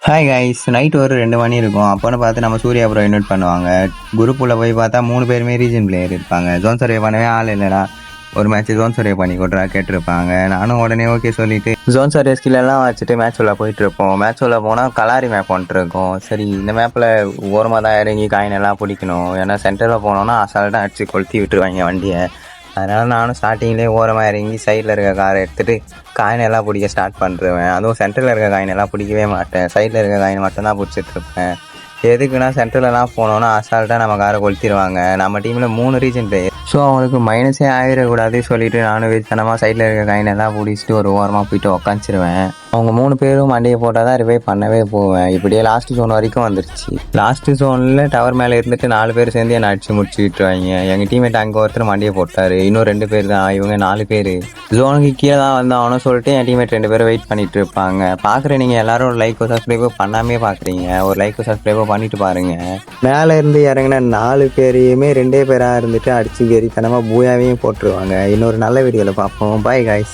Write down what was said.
Hi guys, night ஒரு 2 மணி இருக்கும். அப்போன்னு பார்த்து நம்ம சூர்யா ப்ரோ இன்வைட் பண்ணுவாங்க. குரூப்புள்ள போய் பார்த்தா 3 பேருமே ரீஜன் பிளேயர் இருப்பாங்க. ஜோன் சர்வே பண்ணவே ஆள் இல்லைடா, ஒரு மேட்ச் ஜோன் சர்வே பண்ணி கொடுறா கேட்டிருப்பாங்க. நானும் உடனே ஓகே சொல்லிட்டு ஜோன் சர்வே ஸ்கில்லெல்லாம் வச்சுட்டு மேட்ச் உள்ள போயிட்டு இருப்போம். மேட்ச் உள்ள போனால் கலாரி மேப் வந்துட்டு இருக்கோம். சரி, இந்த மேப்பில் ஓரமாக தான் இறங்கி காயின் எல்லாம் பிடிக்கணும். ஏன்னா சென்டரில் போனோன்னா அசால்ட்டாக அடிச்சு கொளுத்தி விட்டுருவாங்க வண்டியை. அதனால் நானும் ஸ்டார்டிங்லேயே ஓரமாக இறங்கி சைடில் இருக்க காரை எடுத்துகிட்டு காயின் எல்லாம் பிடிக்க ஸ்டார்ட் பண்ணுறேன். அதுவும் சென்டரில் இருக்க காயின் எல்லாம் பிடிக்கவே மாட்டேன். சைடில் இருக்க காயின் மட்டும்தான் பிடிச்சிட்டு இருப்பேன். எதுக்குன்னா சென்டர்லலாம் போனோன்னா அசால்ட்டாக நம்ம காரை கொளுத்திடுவாங்க. நம்ம டீமில் 3 ரீஜன் பிளேயர். ஸோ அவங்களுக்கு மைனஸே ஆகிடக்கூடாது சொல்லிட்டு நானும் வெறித்தனமாக சைடில் இருக்க காயின் எல்லாம் பிடிச்சிட்டு ஒரு ஓரமாக போயிட்டு உக்காந்துருவேன். அவங்க 3 பேரும் மண்டியை போட்டால் தான் ரிவைவ் பண்ணவே போவேன். இப்படியே லாஸ்ட் ஜோன் வரைக்கும் வந்துருச்சு. லாஸ்ட் ஜோனில் டவர் மேலே இருந்துட்டு 4 பேர் சேர்ந்து என்னை அடிச்சு முடிச்சுட்டுருவாங்க. எங்கள் டீமேட் அங்கே ஒருத்தர் மண்டியை போட்டார். இன்னும் 2 பேர் தான், இவங்க 4 பேர். ஜோனுக்கு கீழே தான் வந்தாகணும் சொல்லிட்டு என் டீமேட் 2 பேரும் வெயிட் பண்ணிட்டு இருப்பாங்க. பார்க்குற நீங்கள் எல்லாரும் ஒரு லைக்கோ சப்ஸ்கிரைபோ பண்ணாமே பார்க்குறீங்க. ஒரு லைக்கோ சப்ஸ்கிரைபோ பண்ணிட்டு பாருங்கள். மேலே இருந்து இறங்கின 4 பேரையுமே 2 பேராக இருந்துட்டு அடிச்சு வெறித்தனமாக பூயாவையும் போட்டுருவாங்க. இன்னொரு நல்ல வீடியோவில் பார்ப்போம். Bye guys.